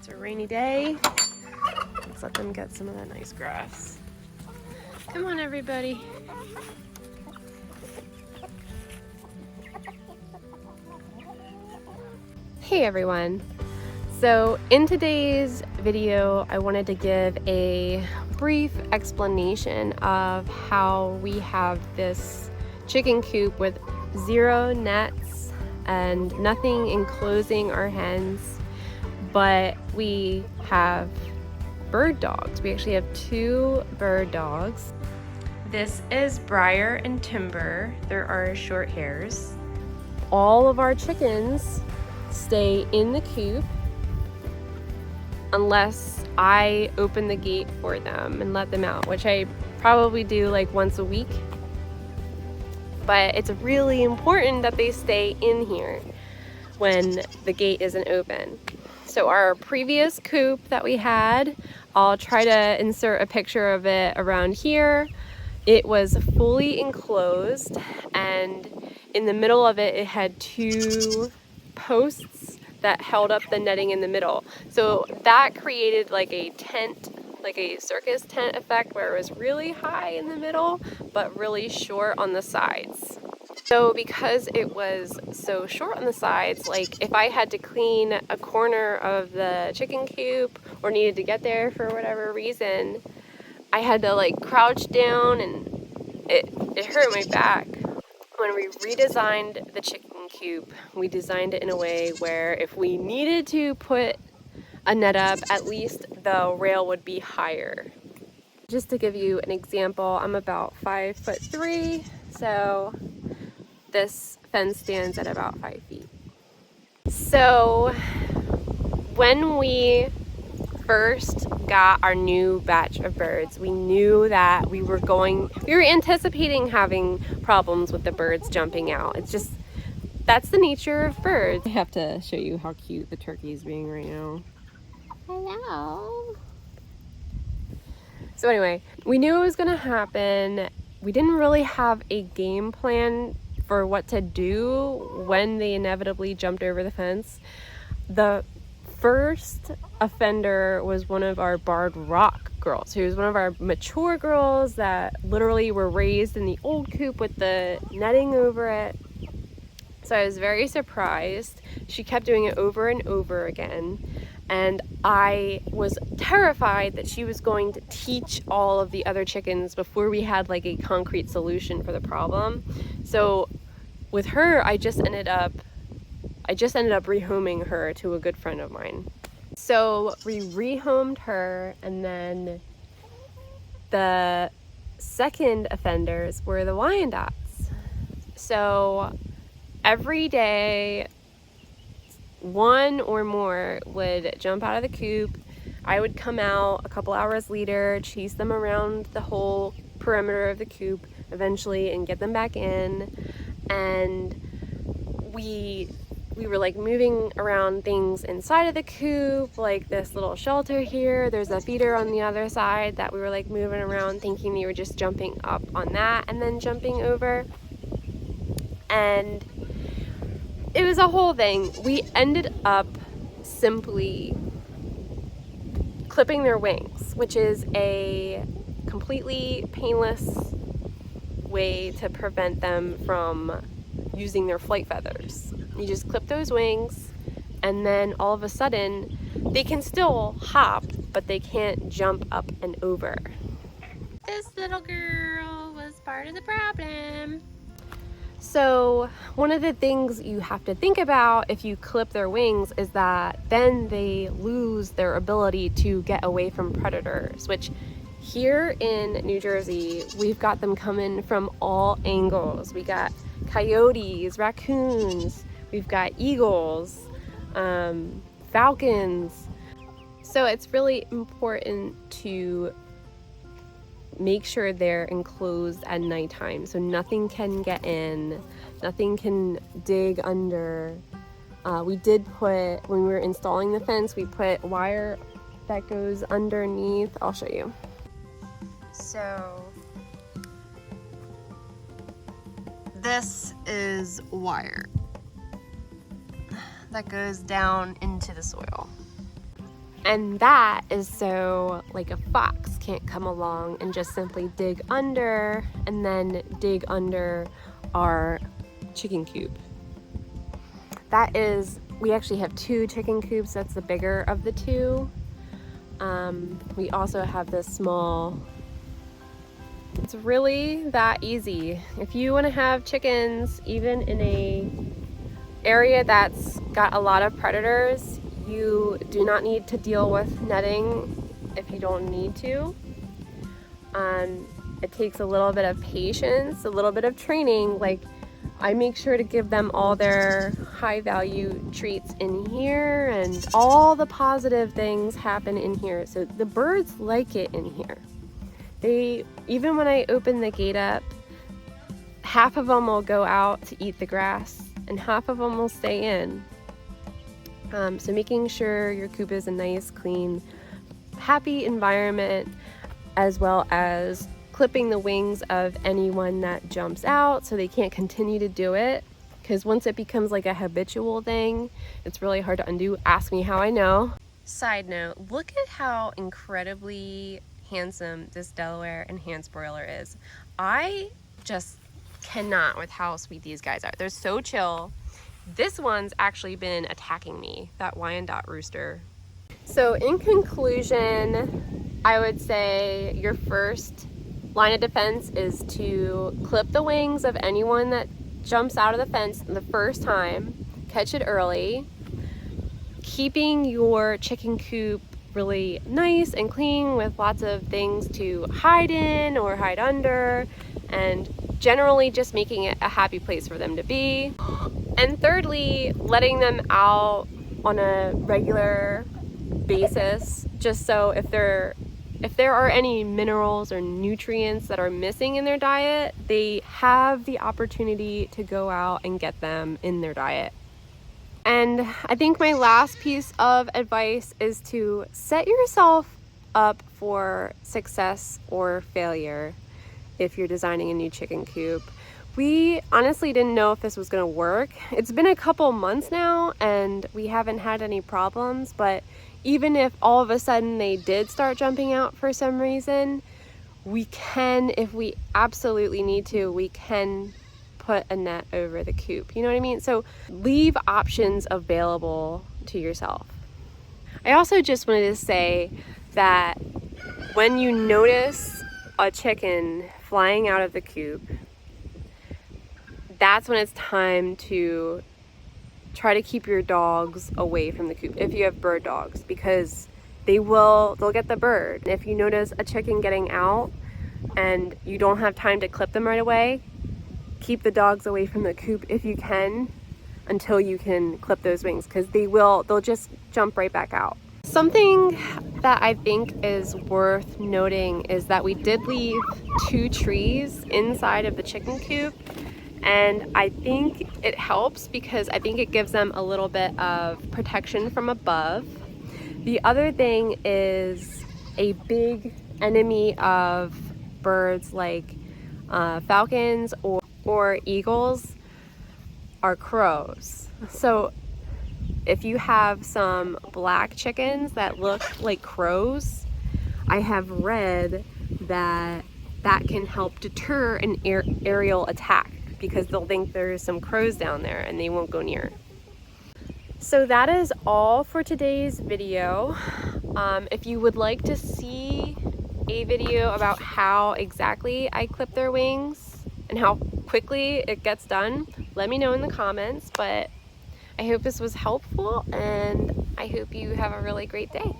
It's a rainy day. Let's let them get some of that nice grass. Come on, everybody. Hey, everyone. So in today's video, I wanted to give a brief explanation of how we have this chicken coop with 0 nets and nothing enclosing our hens, but we have bird dogs. We actually have 2 bird dogs. This is Briar and Timber. There are short hairs. All of our chickens stay in the coop unless I open the gate for them and let them out, which I probably do like once a week. But it's really important that they stay in here when the gate isn't open. So our previous coop that we had, I'll try to insert a picture of it around here. It was fully enclosed, and in the middle of it, it had 2 posts that held up the netting in the middle. So that created like a tent, like a circus tent effect, where it was really high in the middle, but really short on the sides. So because it was so short on the sides, like if I had to clean a corner of the chicken coop or needed to get there for whatever reason, I had to like crouch down, and it hurt my back. When we redesigned the chicken coop, we designed it in a way where if we needed to put a net up, at least the rail would be higher. Just to give you an example, I'm about 5'3", so this fence stands at about 5 feet. So when we first got our new batch of birds, we knew that we were anticipating having problems with the birds jumping out. It's just, that's the nature of birds. I have to show you how cute the turkey is being right now. Hello. So anyway, we knew it was gonna happen. We didn't really have a game plan for what to do when they inevitably jumped over the fence. The first offender was one of our Barred Rock girls, who was one of our mature girls that literally were raised in the old coop with the netting over it. So I was very surprised. She kept doing it over and over again, and I was terrified that she was going to teach all of the other chickens before we had like a concrete solution for the problem. So with her, I just ended up rehoming her to a good friend of mine. So we rehomed her, and then the second offenders were the Wyandottes. So every day, 1 or more would jump out of the coop. I would come out a couple hours later, chase them around the whole perimeter of the coop eventually, and get them back in. And we were like moving around things inside of the coop, like this little shelter here. There's a feeder on the other side that we were like moving around, thinking they were just jumping up on that and then jumping over. And it was a whole thing. We ended up simply clipping their wings, which is a completely painless way to prevent them from using their flight feathers. You just clip those wings, and then all of a sudden they can still hop, but they can't jump up and over. This little girl was part of the problem. So one of the things you have to think about if you clip their wings is that then they lose their ability to get away from predators, which here in New Jersey, we've got them coming from all angles. We got coyotes, raccoons, we've got eagles, falcons. So it's really important to make sure they're enclosed at nighttime, so nothing can get in, nothing can dig under. We did put, when we were installing the fence, we put wire that goes underneath. I'll show you. So this is wire that goes down into the soil. And that is so like a fox can't come along and just simply dig under and then dig under our chicken coop. That is, we actually have 2 chicken coops. That's the bigger of the 2. We also have this small. It's really that easy. If you want to have chickens, even in a area that's got a lot of predators, you do not need to deal with netting if you don't need to. It takes a little bit of patience, a little bit of training. Like, I make sure to give them all their high value treats in here, and all the positive things happen in here. So the birds like it in here. Even when I open the gate up, half of them will go out to eat the grass and half of them will stay in. So making sure your coop is a nice, clean, happy environment, as well as clipping the wings of anyone that jumps out so they can't continue to do it. Because once it becomes like a habitual thing, it's really hard to undo. Ask me how I know. Side note, look at how incredibly handsome this Delaware enhanced broiler is. I just cannot with how sweet these guys are. They're so chill. This one's actually been attacking me, that Wyandotte rooster. So in conclusion, I would say your first line of defense is to clip the wings of anyone that jumps out of the fence the first time, catch it early, keeping your chicken coop really nice and clean with lots of things to hide in or hide under, and generally just making it a happy place for them to be. And thirdly, letting them out on a regular basis, just so if there are any minerals or nutrients that are missing in their diet, they have the opportunity to go out and get them in their diet. And I think my last piece of advice is to set yourself up for success or failure if you're designing a new chicken coop. We honestly didn't know if this was going to work. It's been a couple months now and we haven't had any problems, but even if all of a sudden they did start jumping out for some reason, we can, if we absolutely need to, we can put a net over the coop. You know what I mean? So leave options available to yourself. I also just wanted to say that when you notice a chicken flying out of the coop, that's when it's time to try to keep your dogs away from the coop if you have bird dogs, because they'll get the bird. If you notice a chicken getting out and you don't have time to clip them right away, keep the dogs away from the coop if you can until you can clip those wings, because they'll just jump right back out. Something that I think is worth noting is that we did leave 2 trees inside of the chicken coop. And I think it helps because I think it gives them a little bit of protection from above. The other thing is a big enemy of birds like falcons or eagles are crows. So if you have some black chickens that look like crows, I have read that can help deter an aerial attack, because they'll think there's some crows down there and they won't go near. So that is all for today's video. If you would like to see a video about how exactly I clip their wings and how quickly it gets done, let me know in the comments. But I hope this was helpful and I hope you have a really great day.